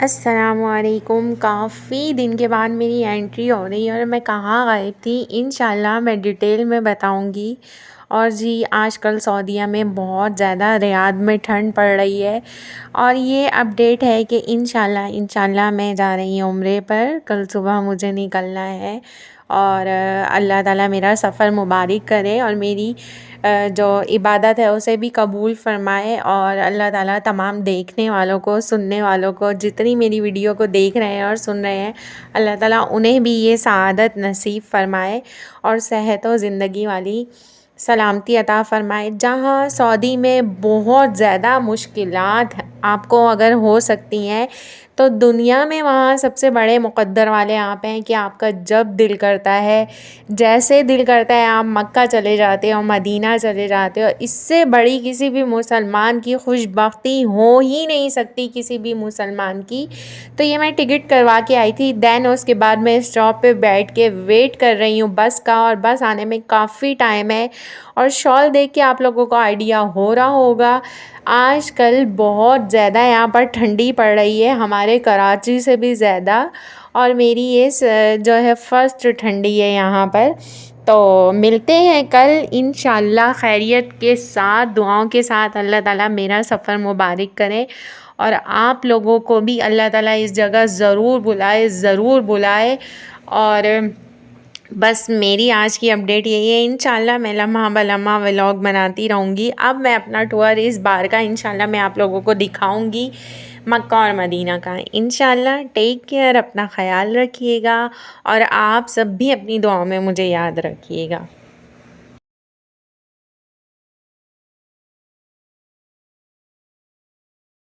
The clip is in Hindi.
अस्सलामुअलैकुम। काफ़ी दिन के बाद मेरी एंट्री हो रही है और मैं कहाँ गायब थी, इंशाल्लाह मैं डिटेल में बताऊंगी। और जी आजकल सऊदीया में बहुत ज़्यादा रियाद में ठंड पड़ रही है और ये अपडेट है कि इंशाल्लाह मैं जा रही हूँ उम्रे पर। कल सुबह मुझे निकलना है और अल्लाह ताला मेरा सफ़र मुबारक करे और मेरी जो इबादत है उसे भी कबूल फ़रमाए। और अल्लाह ताला तमाम देखने वालों को, सुनने वालों को, जितनी मेरी वीडियो को देख रहे हैं और सुन रहे हैं, अल्लाह ताला उन्हें भी ये सआदत नसीब फ़रमाए और सेहत और ज़िंदगी वाली सलामती अता फ़रमाए। जहाँ सऊदी में बहुत ज़्यादा मुश्किलात आपको अगर हो सकती हैं तो दुनिया में वहाँ सबसे बड़े मुक़द्दर वाले आप हैं कि आपका जब दिल करता है, जैसे दिल करता है, आप मक्का चले जाते हो, मदीना चले जाते हो। इससे बड़ी किसी भी मुसलमान की खुशबख्ती हो ही नहीं सकती, किसी भी मुसलमान की। तो ये मैं टिकट करवा के आई थी, दैन उसके बाद मैं स्टॉप पे बैठ के वेट कर रही हूँ बस का, और बस आने में काफ़ी टाइम है। और शॉल देख के आप लोगों को आइडिया हो रहा होगा आजकल बहुत ज़्यादा यहाँ पर ठंडी पड़ रही है, हमारे कराची से भी ज़्यादा। और मेरी ये जो है फर्स्ट ठंडी है यहाँ पर। तो मिलते हैं कल इंशाल्लाह खैरियत के साथ, दुआओं के साथ। अल्लाह ताला मेरा सफ़र मुबारक करे और आप लोगों को भी अल्लाह ताला इस जगह ज़रूर बुलाए। और बस मेरी आज की अपडेट यही है। इंशाल्लाह मैं लम्हा बलम्हा व्लॉग बनाती रहूँगी। अब मैं अपना टूर इस बार का इंशाल्लाह मैं आप लोगों को दिखाऊँगी, मक्का और मदीना का। इंशाल्लाह टेक केयर, अपना ख़याल रखिएगा और आप सब भी अपनी दुआओं में मुझे याद रखिएगा।